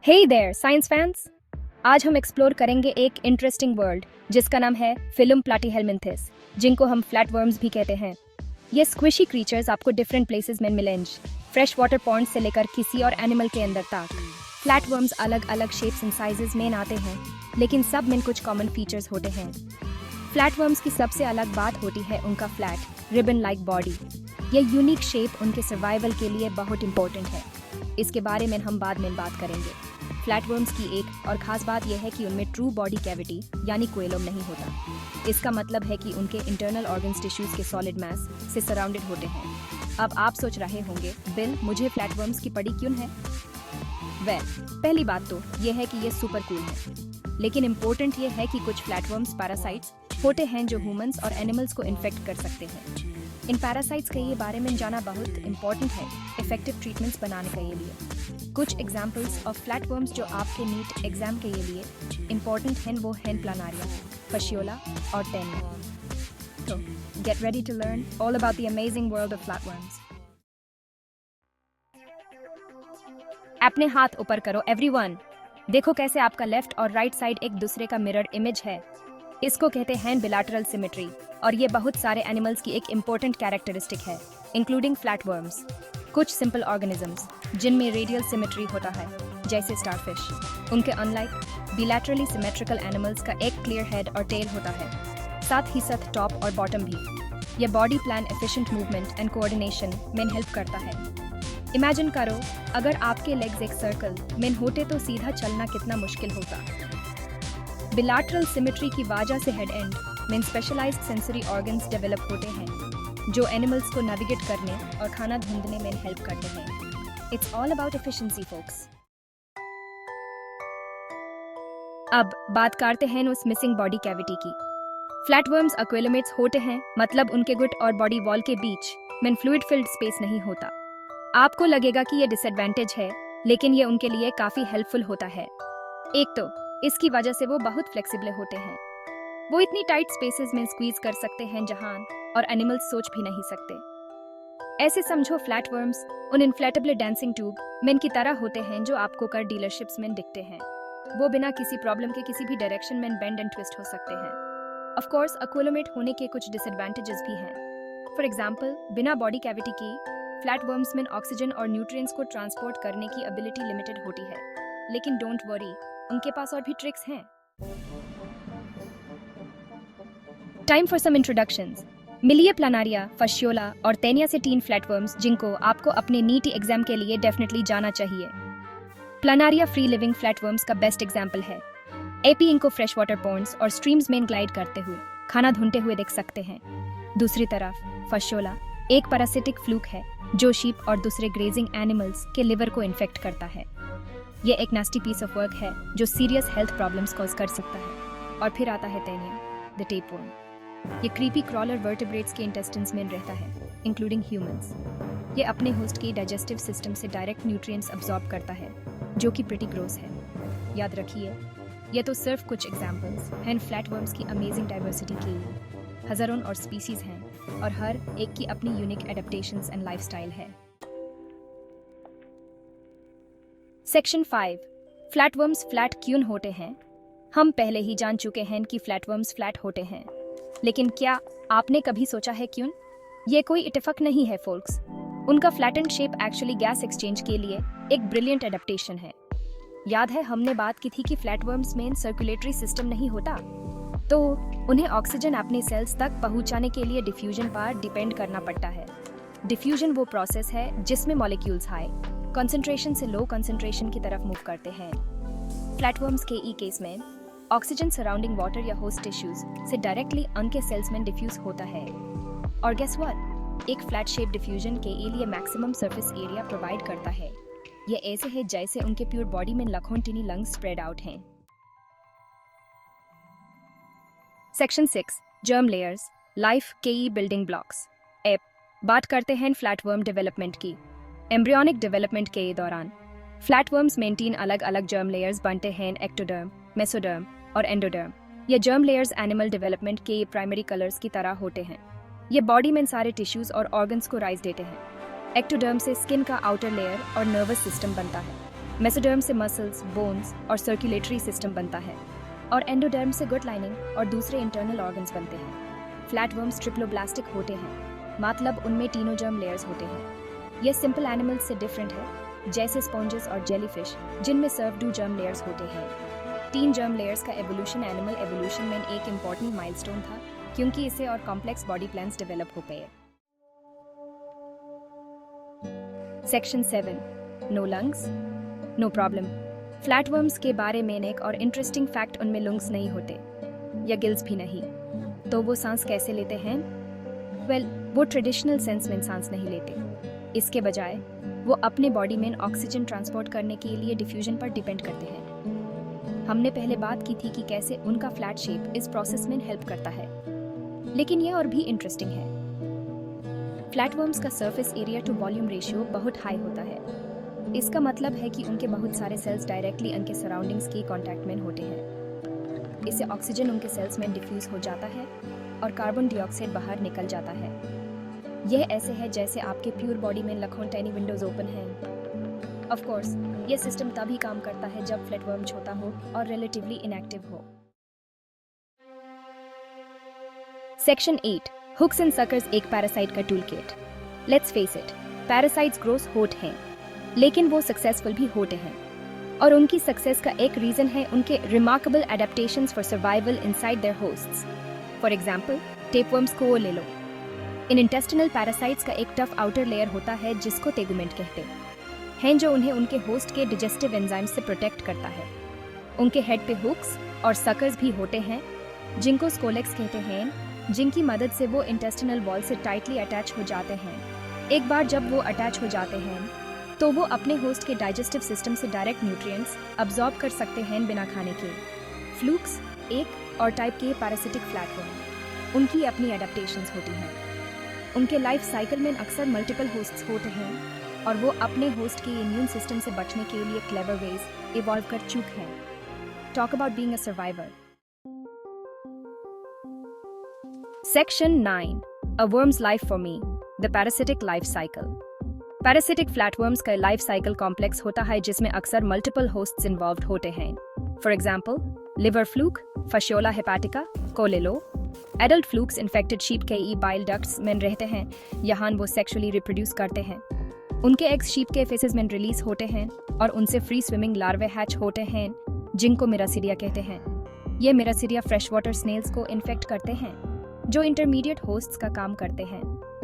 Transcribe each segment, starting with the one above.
Hey there science fans, आज हम explore करेंगे एक इंटरेस्टिंग वर्ल्ड जिसका नाम है फिल्म प्लाटीहेलमिंथेस, जिनको हम फ्लैटवर्म्स भी कहते हैं। ये स्क्विशी क्रीचर्स आपको डिफरेंट प्लेसेस में मिलेंगे, फ्रेश वाटर पॉन्ड से लेकर किसी और एनिमल के अंदर तक। फ्लैटवर्म्स अलग अलग शेप्स एंड साइजेस में आते हैं, लेकिन सब में कुछ कॉमन फीचर्स होते हैं। फ्लैटवर्म्स की सबसे अलग बात होती है उनका फ्लैट रिबन लाइक बॉडी। ये यूनिक शेप उनके सर्वाइवल के लिए बहुत इंपॉर्टेंट है। इसके बारे में हम बाद में बात करेंगे। फ्लैटवर्म्स की एक और खास बात यह है कि उनमें ट्रू बॉडी कैविटी यानी कोएलम नहीं होता। इसका मतलब है कि उनके इंटरनल ऑर्गन्स टिश्यूज के सॉलिड मास से सराउंडेड होते हैं। अब आप सोच रहे होंगे, बिल मुझे फ्लैटवर्म्स की पड़ी क्यों है? पहली बात तो यह है कि ये सुपर कूल है, लेकिन इम्पोर्टेंट ये है कि कुछ फ्लैटवर्म्स पैरासाइट्स होते हैं जो ह्यूमंस और एनिमल्स को इन्फेक्ट कर सकते हैं। इन पैरासाइट्स के ये बारे में जाना बहुत इम्पोर्टेंट है इफेक्टिव ट्रीटमेंट्स बनाने के लिए। कुछ एग्जांपल्स ऑफ फ्लैटवर्म्स जो आपके नीट एग्जाम के लिए इम्पोर्टेंट हैं वो हैं प्लानारिया, फशियोला और टेनिया। तो get ready to learn all about the amazing world of flatworms. अपने हाथ ऊपर करो एवरीवन। देखो कैसे आपका लेफ्ट और राइट साइड एक दूसरे का मिरर इमेज है। इसको कहते हैं बिलैटरल सिमेट्री, और ये बहुत सारे एनिमल्स की एक इम्पोर्टेंट कैरेक्टरिस्टिक है, इंक्लूडिंग फ्लैटवर्म्स। कुछ सिंपल ऑर्गेनिजम्स जिनमें रेडियल सिमेट्री होता है, जैसे स्टारफिश, उनके अनलाइक बिलैटरली सिमेट्रिकल एनिमल्स का एक क्लियर हेड और टेल होता है, साथ ही साथ टॉप और बॉटम भी। ये body plan efficient movement and coordination में हेल्प करता है। इमेजिन करो, अगर आपके लेग्स एक सर्कल में होते तो सीधा चलना कितना मुश्किल होता। बिलैटरल सिमेट्री की वजह से हेड एंड में स्पेशलाइज्ड सेंसरी ऑर्गन्स डेवलप होते हैं जो एनिमल्स को नेविगेट करने और खाना ढूंढने में हेल्प करते हैं। It's all about efficiency folks. अब बात करते हैं उस मिसिंग बॉडी कैविटी की। फ्लैटवर्म्स एक्वेलोमेट्स होते हैं, मतलब उनके गुट और बॉडी वॉल के बीच में फ्लूइड फिल्ड स्पेस नहीं होता। आपको लगेगा कि ये डिसएडवांटेज है, लेकिन ये उनके लिए काफी हेल्पफुल होता है। एक तो इसकी वजह से वो बहुत फ्लेक्सिबल होते हैं। वो इतनी टाइट स्पेसेस में स्क्वीज कर सकते हैं जहां और एनिमल्स सोच भी नहीं सकते। ऐसे समझो फ्लैटवर्म्स उन इन्फ्लेटेबल डांसिंग ट्यूब मेन की तरह होते हैं जो आपको कार डीलरशिप्स में दिखते हैं। वो बिना किसी प्रॉब्लम के किसी भी डायरेक्शन में बेंड एंड ट्विस्ट हो सकते हैं। ऑफ कोर्स एक्वेलोमेट होने के कुछ डिसएडवांटेजेस भी हैं। फॉर एग्जांपल, बिना बॉडी कैविटी की फ्लैटवर्म्स में ऑक्सीजन और न्यूट्रिएंट्स को ट्रांसपोर्ट करने की एबिलिटी लिमिटेड होती है, लेकिन डोंट वरी, उनके पास और भी ट्रिक्स हैं। Time for some introductions. मिलिए प्लानारिया, फशियोला और टेनिया से 3 फ्लैटवर्म्स जिनको आपको अपने नीट एग्जाम के लिए डेफिनेटली जाना चाहिए। प्लानारिया फ्री लिविंग फ्लैटवर्म्स का बेस्ट एग्जाम्पल है। एपी इनको फ्रेश वाटर पॉन्ड्स और स्ट्रीम्स में ग्लाइड करते हुए खाना ढूंढते हुए देख सकते हैं। दूसरी तरफ फशियोला एक पैरासिटिक फ्लूक है जो शीप और दूसरे ग्रेजिंग एनिमल्स के लिवर को इन्फेक्ट करता है। ये एक नास्टी पीस ऑफ वर्क है जो सीरियस हेल्थ प्रॉब्लम्स कॉज कर सकता है। और फिर आता है टेनिया, द टेपवर्म। ये क्रीपी क्रॉलर वर्टिब्रेट्स के इंटेस्टिन्स में रहता है, इंक्लूडिंग ह्यूमंस। ये अपने होस्ट के डाइजेस्टिव सिस्टम से डायरेक्ट न्यूट्रिएंट्स अब्सॉर्ब करता है, जो कि प्रिटी ग्रोस है। याद रखिए, ये तो सिर्फ कुछ एग्जांपल्स हैं फ्लैटवर्म्स की अमेजिंग डाइवर्सिटी के। हजारों और स्पीसीज हैं, और हर एक की अपनी यूनिक एडेप्टेशंस एंड लाइफस्टाइल है। सेक्शन 5, फ्लैटवर्म्स फ्लैट क्यों होते हैं? हम पहले ही जान चुके हैं कि फ्लैटवर्म्स फ्लैट होते हैं, लेकिन क्या आपने कभी सोचा है क्यों? ये कोई इत्तेफाक नहीं है फोल्क्स। उनका flattened shape actually gas exchange के लिए एक ब्रिलियंट एडेप्टेशन है। याद है हमने बात की थी कि फ्लैटवर्म्स में सर्कुलेटरी सिस्टम नहीं होता, तो उन्हें ऑक्सीजन अपने सेल्स तक पहुंचाने के लिए डिफ्यूजन पर डिपेंड करना पड़ता है। डिफ्यूजन वो प्रोसेस है जिसमें मॉलिक्यूल्स हाई कंसंट्रेशन से लो कंसंट्रेशन की तरफ मूव करते हैं। फ्लैटवर्म्स के ई केस में ऑक्सीजन सराउंडिंग वाटर या होस्ट टिश्यूज से डायरेक्टली उनके सेल्स में डिफ्यूज होता है। और गेस व्हाट, एक फ्लैट शेप डिफ्यूजन के लिए मैक्सिमम सरफेस एरिया प्रोवाइड करता है। ये ऐसे है जैसे उनके प्योर बॉडी में लाखों टिनी लंग्स स्प्रेड आउट हैं। सेक्शन 6, जर्म लेयर्स, लाइफ के ई बिल्डिंग ब्लॉक्स। अब बात करते हैं फ्लैटवर्म डेवलपमेंट की। एम्ब्रियोनिक डेवलपमेंट के दौरान फ्लैटवर्म्स में 3 अलग अलग जर्म लेयर्स बनते हैं, एक्टोडर्म, मेसोडर्म और एंडोडर्म। ये जर्म लेयर्स एनिमल डेवलपमेंट के प्राइमरी कलर्स की तरह होते हैं। ये बॉडी में सारे टिश्यूज और ऑर्गन्स को राइज देते हैं। एक्टोडर्म से स्किन का आउटर लेयर और नर्वस सिस्टम बनता है। मेसोडर्म से मसल्स, बोन्स और सर्कुलेटरी सिस्टम बनता है और एंडोडर्म से गट लाइनिंग और दूसरे इंटरनल ऑर्गन्स बनते हैं। फ्लैटवर्म्स ट्रिप्लोब्लास्टिक होते हैं, मतलब उनमें तीनों जर्म लेयर्स होते हैं। ये सिंपल एनिमल्स से डिफरेंट है, जैसे स्पॉन्जेस और जेलीफिश जिनमें सर्व 2 जर्म लेयर्स होते हैं। 3 जर्म लेयर्स का एवोल्यूशन एनिमल एवोल्यूशन में एक इम्पॉर्टेंट माइलस्टोन था, क्योंकि इससे और कॉम्प्लेक्स बॉडी प्लान्स डेवलप हो गए। Section 7 no lungs no problem. Flatworms के बारे में एक और इंटरेस्टिंग फैक्ट, उनमें लंग्स नहीं होते या गिल्स भी नहीं। तो वो सांस कैसे लेते हैं? वो ट्रेडिशनल सेंस में सांस नहीं लेते। इसके बजाय वो अपने बॉडी में ऑक्सीजन ट्रांसपोर्ट करने के लिए डिफ्यूजन पर डिपेंड करते हैं। हमने पहले बात की थी कि कैसे उनका फ्लैट शेप इस प्रोसेस में हेल्प करता है, लेकिन यह और भी इंटरेस्टिंग है। फ्लैटवर्म्स का surface area to volume ratio बहुत हाई होता है। इसका मतलब है कि उनके बहुत सारे सेल्स डायरेक्टली उनके सराउंडिंग्स के कांटेक्ट में होते हैं। इससे ऑक्सीजन उनके सेल्स में डिफ्यूज हो जाता है और कार्बन डाइऑक्साइड बाहर निकल जाता है। यह ऐसे है जैसे आपके प्योर बॉडी में लाखों टाइनी विंडोज ओपन हैं। ऑफ कोर्स यह सिस्टम तभी काम करता है जब फ्लैटवर्म छोटा हो और रिलेटिवली इनएक्टिव हो। सेक्शन 8 हुक्स एंड सकर्स एक पैरासाइट का toolkit. Let's face it, parasites gross होते हैं, लेकिन वो सक्सेसफुल भी होते हैं, और उनकी सक्सेस का एक रीजन है उनके remarkable adaptations for survival inside their hosts. For example tapeworms को ले लो। इन इंटेस्टिनल पैरासाइट्स का एक टफ आउटर लेयर होता है जिसको टेगुमेंट कहते हैं, जो उन्हें उनके होस्ट के डिजेस्टिव एंजाइम से प्रोटेक्ट करता है। उनके हेड पे हुक्स और सकर्स भी होते हैं जिनको स्कोलेक्स कहते हैं, जिनकी मदद से वो इंटेस्टिनल वॉल से टाइटली अटैच हो जाते हैं। एक बार जब वो अटैच हो जाते हैं तो वो अपने होस्ट के डाइजेस्टिव सिस्टम से डायरेक्ट न्यूट्रिएंट्स अब्सॉर्ब कर सकते हैं बिना खाने के। फ्लूक्स एक और टाइप के पैरासिटिक फ्लैटवर्म, उनकी अपनी एडेप्टेशंस होती हैं। उनके लाइफ साइकिल में अक्सर मल्टीपल होस्ट्स होते हैं और वो अपने होस्ट के इम्यून सिस्टम से बचने के लिए क्लेवर वेज इवॉल्व कर चुके हैं। Talk about being a survivor. Section 9 a worms life for me, the parasitic life cycle. Parasitic flatworms का लाइफ साइकिल कॉम्प्लेक्स होता है जिसमें अक्सर मल्टीपल होस्ट्स इन्वॉल्व होते हैं। फॉर एग्जाम्पल लिवर फ्लूक, फशियोला हेपाटिका को ले लो। एडल्ट फ्लूक्स इन्फेक्टेड शीप के बाइल डक्ट्स में रहते हैं, यहाँ वो सेक्सुअली रिप्रोड्यूस करते हैं। उनके एग्स शीप के फेसेस में रिलीज होते हैं और उनसे फ्री स्विमिंग लार्वे हैच होते हैं जिनको मिरासिडिया कहते हैं। ये मिरासिडिया फ्रेश वाटर स्नेल्स को इन्फेक्ट करते हैं जो इंटरमीडिएट होस्ट्स का काम करते हैं।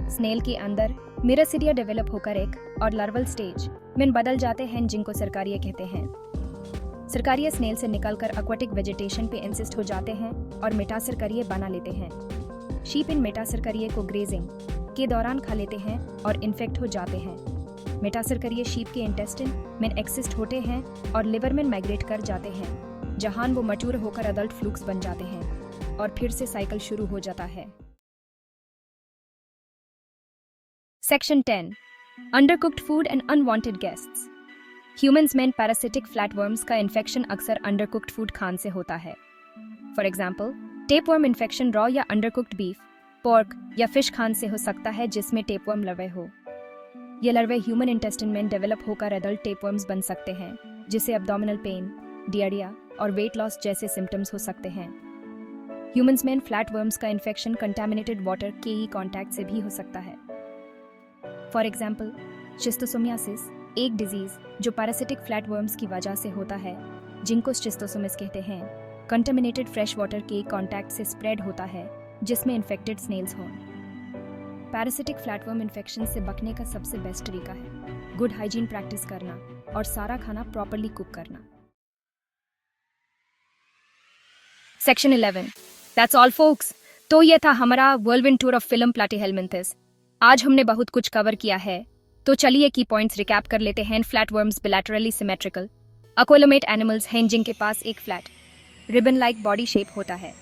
स्नेल के अंदर मिरासिडिया डेवलप होकर एक और लार्वल स्टेज में बदल जाते हैं जिनको सरकारिया कहते हैं। सरकारिया स्नेल से निकलकर एक्वाटिक वेजिटेशन पे इंसिस्ट हो जाते हैं और मेटासरकारिया बना लेते हैं। शीप इन मेटासरकारिया को ग्रेजिंग के दौरान खा लेते हैं और इन्फेक्ट हो जाते हैं। मेटासरकारिया शीप के इंटेस्टिन में एक्सिस्ट होते हैं और लिवर में माइग्रेट कर जाते हैं, जहां वो मैच्योर होकर अडल्ट फ्लूक्स बन जाते हैं और फिर से साइकिल शुरू हो जाता है। Section 10 Undercooked food and unwanted guests. Humans में पैरासिटिक फ्लैटवर्म्स का इन्फेक्शन अक्सर अंडरकुक्ड फूड खान से होता है। For example tapeworm infection raw या अंडरकुक्ड बीफ, पोर्क या फिश खान से हो सकता है जिसमें टेपवर्म लर्वे हो। ये लर्वे ह्यूमन इंटेस्टाइन में डेवलप होकर एडल्ट टेपवर्म्स बन सकते हैं, जिसे एब्डोमिनल पेन, डियरिया और वेट लॉस जैसे सिम्टम्स हो सकते हैं। ह्यूमंस में फ्लैटवर्म्स का इन्फेक्शन कंटामिनेटेड वाटर के ही कॉन्टैक्ट से भी हो सकता है। फॉर एग्जाम्पल शिस्टोसोमियासिस एक डिजीज जो पैरासिटिक फ्लैटवर्म्स की वजह से होता है, जिनको शिस्टोसोमिस कहते हैं, कंटामिनेटेड फ्रेश वाटर के कॉन्टैक्ट से स्प्रेड होता है जिसमें इन्फेक्टेड स्नेल्स हों। पैरासिटिक फ्लैटवर्म इन्फेक्शन से बचने का सबसे बेस्ट तरीका है गुड हाइजीन प्रैक्टिस करना और सारा खाना प्रॉपर्ली कुक करना। Section 11 that's all folks. तो ये था हमारा whirlwind tour of phylum Platyhelminthes. आज हमने बहुत कुछ कवर किया है, तो चलिए की पॉइंट्स रिकैप कर लेते हैं। फ्लैटवर्म्स बिलैटरली सिमेट्रिकल अक्वालोमेट एनिमल्स हैं जिनके पास एक flat ribbon like body shape होता है।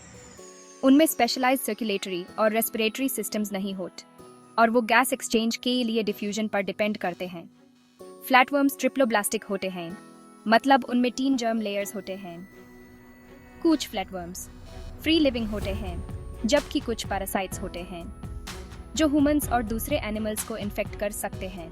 उनमें स्पेशलाइज्ड सर्कुलेटरी और रेस्पिरेटरी सिस्टम्स नहीं होते और वो गैस एक्सचेंज के लिए डिफ्यूजन पर डिपेंड करते हैं। फ्लैटवर्म्स ट्रिप्लोब्लास्टिक होते हैं, मतलब उनमें 3 जर्म लेयर्स होते हैं। कुछ फ्लैटवर्म्स फ्री लिविंग होते हैं, जबकि कुछ पैरासाइट्स होते हैं जो ह्यूमंस और दूसरे एनिमल्स को इन्फेक्ट कर सकते हैं।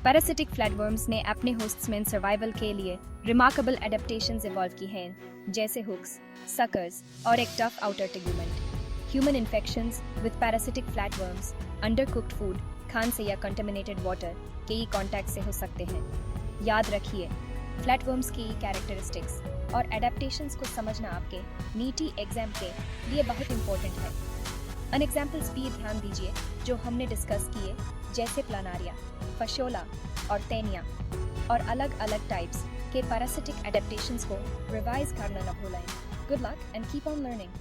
पैरासिटिक फ्लैटवर्म्स ने अपने होस्ट्स में सर्वाइवल के लिए रिमार्केबल एडेप्टेशंस इवॉल्व की हैं, जैसे हुक्स, सकर्स और एक tough outer tegument. Human infections with parasitic flatworms undercooked food, खान से या कंटेमिनेटेड वाटर के ई कांटेक्ट से हो सकते हैं। याद रखिए, फ्लैटवर्म्स की कैरेक्टरिस्टिक्स और एडेप्टेशंस को समझना आपके नीटी एग्जाम के लिए बहुत इंपॉर्टेंट है। अन एग्जाम्पल्स भी ध्यान दीजिए जो हमने डिस्कस किए, जैसे प्लानारिया, फशोला और तेनिया, और अलग अलग टाइप्स के पैरासिटिक एडेप्टेशंस को रिवाइज करना न भूलें। Good luck and keep on learning.